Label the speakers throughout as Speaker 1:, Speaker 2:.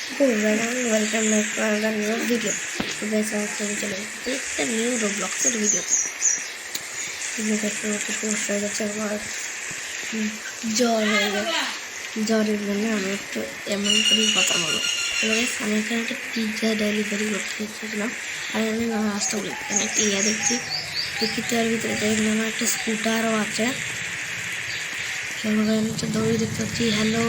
Speaker 1: Welcome back to another new video. Today I'm going to a new Roblox video. জ্বরের জন্য আমি একটু এমন করেই কথা বলবো। আমি এখানে একটা পিৎজা ডেলিভারি করতে এসেছিলাম আর আমি রাস্তা বলি এখানে একটা ইয়া দেখছি পিৎজার ভিতরে আমার একটা স্কুটারও আছে। আমি একটা দৌড়ি দেখতে পাচ্ছি। হ্যালো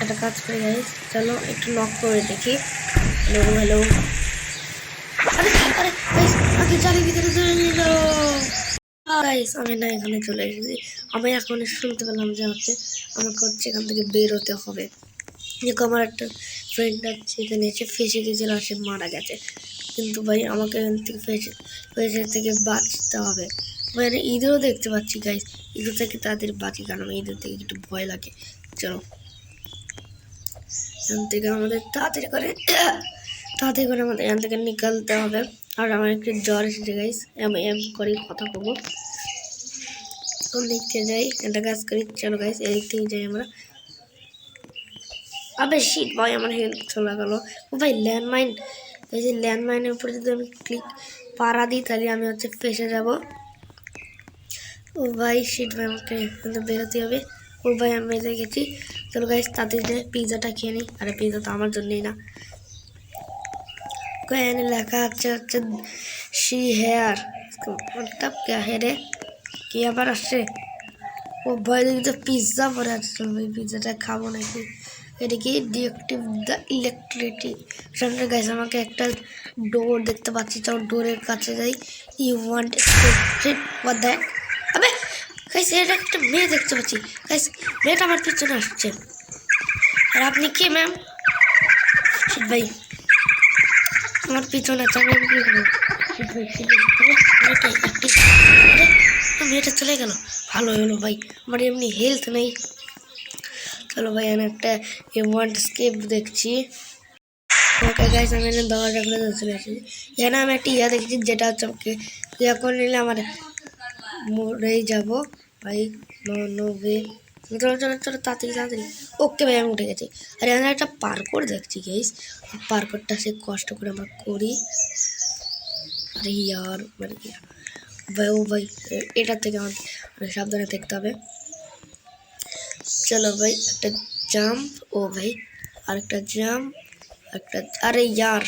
Speaker 1: একটা কাজ করে গাইস, চলো একটু নক করে দেখি। হ্যালো আরে আরে গাইস আগে চারির ভিতরে চলে নিল গাইস। আমি না এখানে চলে এসেছি। আমি এখন শুনতে পেলাম যে আমাকে এখান থেকে বের হতে হবে। দেখো আমার একটা ফ্রেন্ড আছে এখানে এসে ফেসে গেছিল, সে মারা গেছে। কিন্তু ভাই আমাকে এখান থেকে ফেসে থেকে বাঁচতে হবে। ভাই ঈদেরও দেখতে পাচ্ছি গাইস, ঈদের থেকে তাদের বাঁচি, কারণ ঈদের থেকে একটু ভয় লাগে। চলো এখান থেকে আমাদের তাড়াতাড়ি করে আমাদের এখান থেকে নিকালতে হবে। আর আমার একটু জ্বর এসেছে গাইস, আমি এম করে কথা বলবো। কোন দিক থেকে যাই, একটা কাজ করি। চলো গাইস এদিক থেকে যাই আমরা। আবে শিট ভাই আমার হেলথ চলে গেল। ও ভাই ল্যান্ডমাইন, এই যে ল্যান্ডমাইনের উপরে যদি আমি ক্লিক পাড়া দিই তাহলে আমি ফেসে যাব। ও ভাই শিট ভাই আমাকে বেরোতে হবে। ও ভাই আমি বেঁচে গেছি। চলো গাইস তাতে যে পিৎজাটা খেয়ে নিই। আরে পিৎজা তো আমার জন্যই না, এখানে লেখা হচ্ছে শি হেয়ার মতলব কে রে, কি আবার আসছে। ও ভাই দেখি তো পিৎজা পরে আছে। চলো ভাই পিৎজাটা খাবো নাকি। এটা কি deactive the electricity centre guys. আমাকে একটা ডোর দেখতে পাচ্ছি, চলো ডোরের কাছে যাই। You want what that. আবে গাইস এটা একটা মেয়ে দেখতে পাচ্ছি গাইস, মেয়েটা আমার পিছনে আসছে। আর আপনি কি ম্যাম? ভাই আমার পিছনে মেয়েটা চলে গেল, ভালো হলো ভাই, আমার এমনি হেলথ নেই। চলো ভাই আমি একটা ওয়ান্ট স্কেপ দেখছি। ওকে গাইস আমি দরজা খুলে চলে আসি। এখানে আমি একটা ইয়া দেখছি যেটা হচ্ছে আমাকে ইয়া করে নিলে আমার মরেই যাবো ভাই। No way. চলো চলো চলো তাড়াতাড়ি। ওকে ভাই আমি উঠে গেছি। আর এখানে একটা পার্কর দেখছি গাইস, পার্করটা সে কষ্ট করে আমরা করি। আরে ইয়ার মানে ভাই ও ভাই এটার থেকে আমার সাবধানে থাকতে হবে। চলো ভাই একটা জাম্প, ও ভাই আরেকটা জাম্প, একটা আরে ইয়ার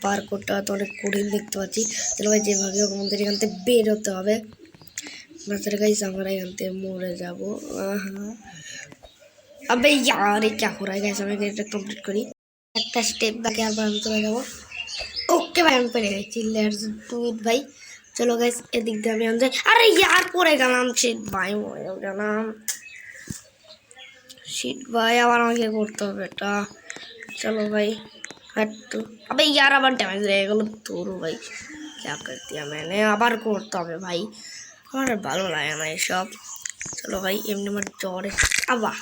Speaker 1: পার্করটা তো অনেক কঠিন দেখতে পাচ্ছি। চলো ভাই যেভাবে আমাদের এখান থেকে বের হতে হবে। গাইস আমরা এখান থেকে মরে যাবো। আবে यार ये क्या हो रहा है गाइस, আমি এটা কমপ্লিট করি। একটা স্টেপ বাকি আর আমি চলে যাবো। ওকে ভাই আমি পেরে গেছি, লেটস ডু ইট ভাই। চলো গাইস এদিক দিয়ে আমি আনতে, আরে यार পড়ে গেলাম। শিট ভাই মরে গেলাম। শিট ভাই আবার আমাকে করতে হবে এটা। চলো ভাই একটু, আবে यार আবার ড্যামেজ হয়ে গেল। তোর ভাই क्या कर दिया मैंने, আবার করতে হবে ভাই, আমার ভালো লাগে না এসব। চলো ভাই এমনি আমার জ্বর আবার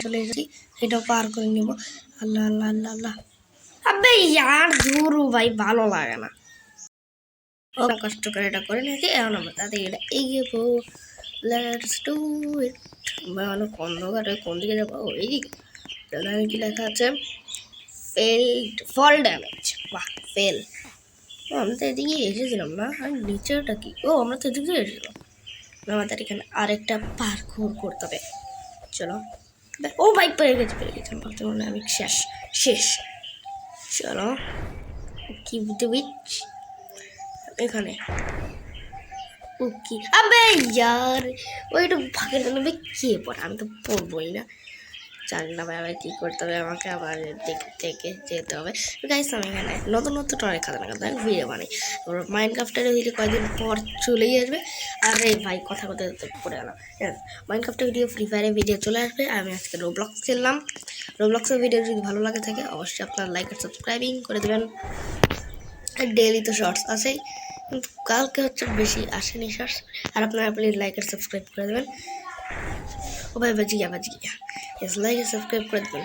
Speaker 1: চলে এসেছি, এটাও পার করে নিব। আল্লাহ আল্লাহ আল্লাহ আল্লাহ। আবে यार দূর ভাই ভালো লাগে না। ও কষ্ট করে এটা করে নিয়েছি, এখন আমরা তাতে এটা এগিয়ে পো। Let's do it. ভালো অন্ধকারে কোন দিকে যাবো, এইদিকে। এখানে কি লেখা আছে, ফেলড ফল ড্যামেজ। বাহ ফেল। ও আমরা তো এদিকে এসেছিলাম না, আর নিচেটা কি, ও আমরা তো এদিকে এসেছিলাম। আমাদের এখানে আরেকটা পার্কুর করতে হবে। চলো ও ভাই পেরে গেছে ভাবতে মনে আমি শেষ। চলো কি বিচ এখানে ও কি, আবে यार ওইটা ফাঁকে নেবে কে পড়ে, আমি তো পড়বই না। জানি না ভাই আবার কী করতে হবে, আমাকে আবার দেখে যেতে হবে। গাইস আমি এখানে নতুন অনেক খাতা ভিডিও বানাই। মাইনক্রাফটের ভিডিও কয়েকদিন পর চলেই আসবে। আর এই ভাই কথা পড়ে গেলাম। মাইনক্রাফটের ভিডিও, ফ্রি ফায়ারের ভিডিও চলে আসবে। আমি আজকে রোবলক্স খেললাম। রোবলক্সের ভিডিও যদি ভালো লাগে থাকে অবশ্যই আপনার লাইক আর সাবস্ক্রাইবিং করে দেবেন। ডেইলি তো শর্টস আছেই, কিন্তু কালকে বেশি আসেনি শর্টস। আর আপনারা প্লিজ লাইক আর সাবস্ক্রাইব করে দেবেন। ও ভাই বাজি গিয়া লাইক আর সাবস্ক্রাইব করে দেবেন।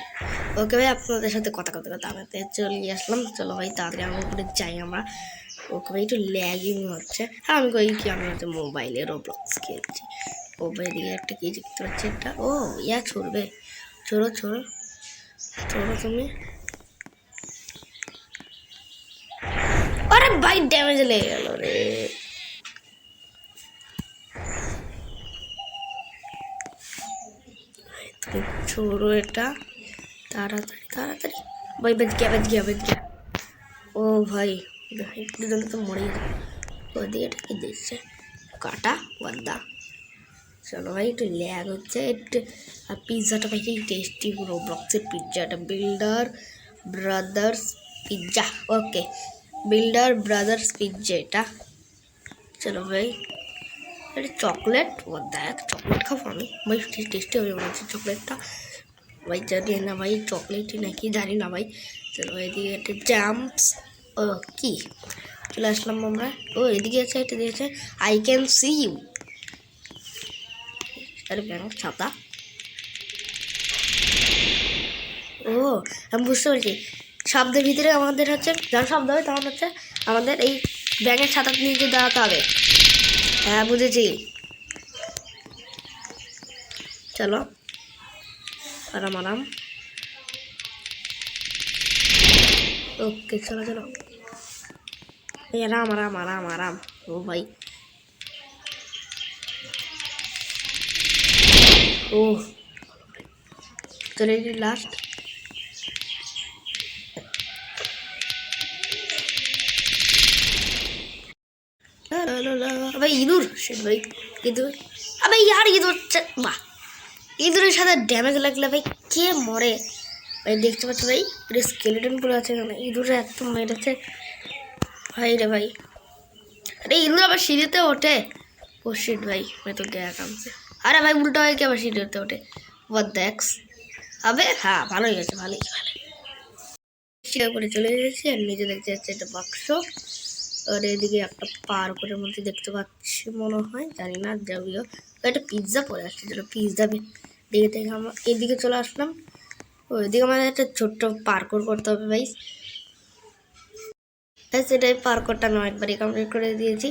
Speaker 1: ওকে ভাই, আপনাদের সাথে কথা কথা কথা আমি চলে আসলাম। চলো ভাই তাড়াতাড়ি আমার উপরে যাই আমরা। ওকে ভাই, একটু ল্যাগিং হচ্ছে। হ্যাঁ আমি কই কি, আমি হচ্ছে মোবাইলে রোবলক্স খেলছি। ও ভাই দিকে একটা কি দেখতে পাচ্ছি, একটা ও ইয়া ছড়বে। ছোড়ো ছোড়ো ছোড়ো তুমি। আরে ভাই ড্যামেজ লেগে গেল রে। তুমি ছোড়ো এটা তাড়াতাড়ি তাড়াতাড়ি। ভাই বেঁচ গিয়া বেঁচ গিয়া বেঁচ গিয়া। ও ভাই একটু জন্য তো মরেই যাবে। ওদিকে এটা কি দিচ্ছে, কাটা গদ্দা। চলো ভাই, একটু ল্যাগ হচ্ছে একটু। আর পিৎজাটা ভাই কি টেস্টি, রোবলক্সের পিৎজাটা, বিল্ডার ব্রাদার্স পিৎজা। ওকে, বিল্ডার ব্রাদার্স পিৎজা এটা। চলো ভাই, এটা চকলেট, ও দেখ চকলেট খাবো আমি ভাই, টেস্টি হবে মনে হচ্ছে চকলেটটা ভাই। জানি না ভাই চকলেটই নাকি, জানি না ভাই। চলো এদিকে একটা জাম্পস। ও কি, চলে আসলাম আমরা। ও এদিকে আছে, এটা দিয়েছে আই ক্যান সি ইউ। আরে ব্যাঙের ছাতা। ও আমি বুঝতে পারছি, শব্দের ভিতরে আমাদের হচ্ছে যখন শব্দ হবে তখন হচ্ছে আমাদের এই ব্যাঙের ছাতা নিচে দাঁড়াতে হবে। হ্যাঁ বুঝেছি। চলো আরাম আরাম। ওকে চলো চলো এই আরাম আরাম আরাম আরাম। ও ভাই ও চলে লাস্ট। ভাই ইঁদুর, সেট ভাই ইঁদুর। ভাই ইয়ার ইঁদুর, বাহ ইঁদুরের সাথে ড্যামেজ লাগলে ভাই কে মরে ভাই। দেখতে পাচ্ছ ভাই পুরো স্কেলেটন পুরো আছে এখানে, ইঁদুরে এত মেরেছে ভাই রে ভাই। আরে ইঁদুর আবার সিঁড়িতে ওঠে। ও শিট ভাই, मैं तो गया काम से। আরে ভাই উল্টো হয়ে কি আবার সিঁড়িতে ওঠে, what the heck। আবে হ্যাঁ ভালোই গেছে, ভালোই ভালো। শিকার করে চলে গেছি আর নিজে দেখতে যাচ্ছে একটা বাক্স। আর এদিকে একটা পার্কের মধ্যে দেখতে পাচ্ছি মনে হয়, জানি না, যাবিও একটা পিৎজা পরে আসছে। চলো পিৎজা দিকে থেকে আমরা এদিকে চলে আসলাম। ওইদিকে আমাদের একটা ছোট্ট পার্কর করতে হবে ভাই। সেটাই পার্করটা আমি একবারই কমপ্লিট করে দিয়েছি,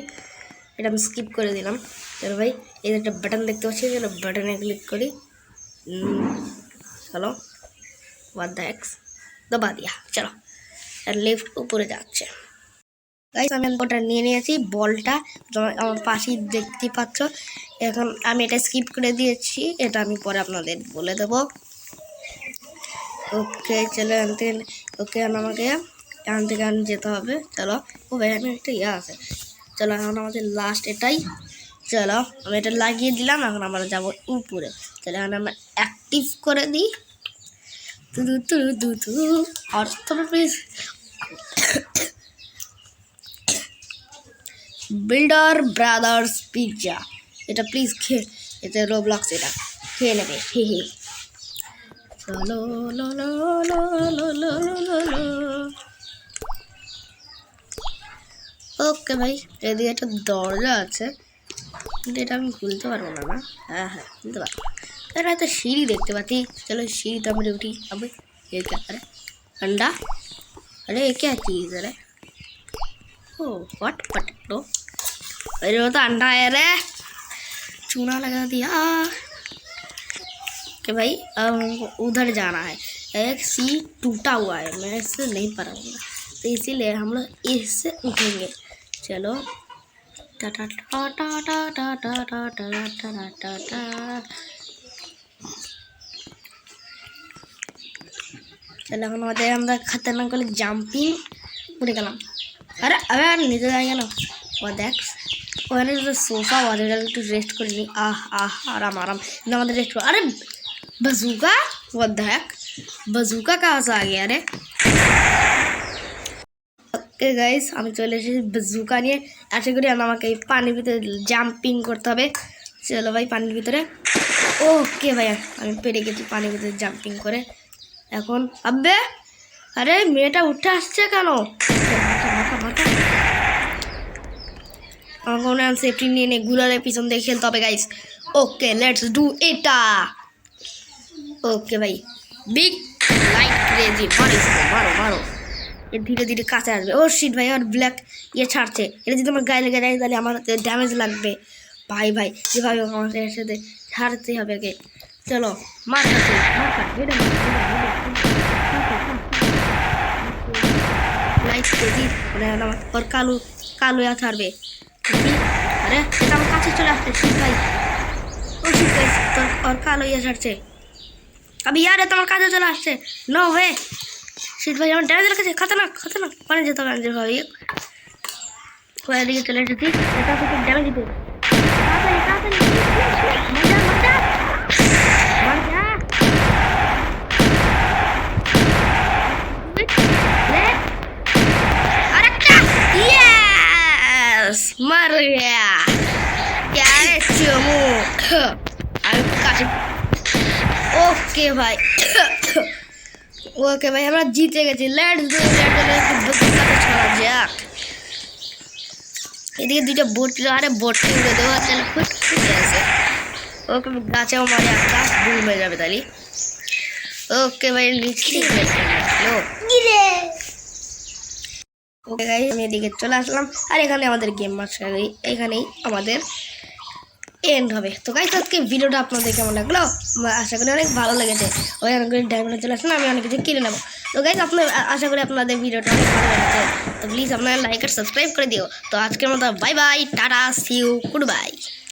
Speaker 1: এটা আমি স্কিপ করে দিলাম। চলো ভাই এই একটা বাটন দেখতে পাচ্ছি, চলো বাটনে ক্লিক করি। চলো what the heck, দবা দিয়া। চলো আর লেফট উপরে যাচ্ছে গাইস। আমি ওটা নিয়ে নিয়েছি বলটা, আমার পাশেই দেখতে পাচ্ছ। এখন আমি এটা স্কিপ করে দিয়েছি, এটা আমি পরে আপনাদের বলে দেবো। ওকে চলো আনতে। ওকে আমাকে এখান থেকে যেতে হবে। চলো ও ভাই এখানে একটা ইয়ে আছে। চলো এখন আমাদের লাস্ট এটাই। চলো আমি এটা লাগিয়ে দিলাম, এখন আমরা যাবো উপরে। চলো এখন আমরা অ্যাক্টিভ করে দিই। আর তবে প্লিজ বিল্ডার ব্রাদার্স পিৎজা, এটা প্লিজ খেয়ে, এটা রোবলক্স, এটা খেয়ে নেবে। হে হে চলো লো লো লো লো লো লো লো। ওকে ভাই এদিকে একটা দরজা আছে, কিন্তু এটা আমি খুলতে পারবো না। না হ্যাঁ হ্যাঁ খুলতে পারবো। এটা একটা সিঁড়ি দেখতে পাচ্ছি, চলো সিঁড়িতে আমরা উঠি। अबे ये क्या है, अंडा। अरे ये क्या चीज़ है रे, ओ व्हाट पटेटो। अरे वो तो अंडा है रे, चूना लगा दिया। कि भाई उधर जाना है, एक सी टूटा हुआ है, मैं इससे नहीं पाऊंगा, तो इसीलिए हम लोग इससे उठेंगे। चलो टा टा टा टा टा टा टा टा टा टा टा टा। चलो এখন আমাদের আমরা খতরনাক করে জাম্পিং উঠে গেলাম। আরে আরে আর নিচে যাই গেল। ও দেখ ওখানে তো সোফা আছে, একটু রেস্ট করে নিই। আহ আহ আরাম আরাম, আমাদের রেস্ট। আরে बजूका, व्हाट द हेक, बजूका कहाँ से आ गया रे। ओके गाइस আমি চলে এসেছি বাজুকা নিয়ে। আশা করি আমাকে এই পানির ভিতরে জাম্পিং করতে হবে। চলো ভাই পানির ভিতরে। ওকে ভাই আমি পেরে গেছি পানির ভিতরে জাম্পিং করে। এখন আব্বে আরে মেয়েটা উঠে আসছে কেন, আমার কোনো সেফটি নিয়ে নেই, গুলারের পিছন দিয়ে খেলতে হবে গাইস। ওকে লেটস ডু এটা। ওকে ভাই বিগ লাইট ক্রেজি, মারো इसको, মারো মারো। এ ধীরে ধীরে কাছে আসবে। ও শিট ভাই, আর ব্ল্যাক ইয়ে ছাড়ছে। এটা যদি আমার গায়ে লেগে যায় তাহলে আমার ড্যামেজ লাগবে। ভাই ভাই যেভাবে আমার সাথে ছাড়তে হবে আগে। চলো মার কাছে, মার কাছে, এটা লাইট ক্রেজি। ওর কালো কালো ইয়া ছাড়বে। আরে এটা আমার কাছে চলে আসছে শিট ভাই। ও শিট ভাই, তোর ওর কালো ইয়ে ছাড়ছে। अभी यार है तुम्हारे काजे चला আসছে नो वे शीत भाई আমার ড্যামেজ লেগেছে खतरनाक खतरनाक পানি যেতে হবে আঞ্জের ভাই কোয়া দিকে চলে এসেছি এটা তো ড্যামেজ দিতে তাড়াতাড়ি মজা মজা মজা ले अरे यस मर गया क्या है चमू আমি কাছে ओके भाई ओके भाई আমরা জিতে গেছি লেটস গো ছাড়া যাক এদিকে দুইটা বোট আরে বোট উড়ে দেওয়া তাহলে খুব খুশি আছে ওকে গাছেও মারে আকাশ ডুবে যাবে তাহলে ওকে ভাই নিচে লো গিরে ওকে গাইস আমি এদিকে চলে আসলাম আর এখানে আমাদের গেম ম্যাচ এখানেই আমাদের এন্ড হবে। তো গাইস আজকে ভিডিওটা আপনাদের কেমন লাগলো আশা করি অনেক ভালো লেগেছে। ওই অনেকগুলো ডায়মন্ড চলে আসলে আমি অনেক কিছু কিনে নেবো। তো গাইস আপনার আশা করি আপনাদের ভিডিওটা অনেক ভালো লেগেছে। তো প্লিজ আপনারা লাইক আর সাবস্ক্রাইব করে দিও। তো আজকের মতো bye bye tata see you good bye.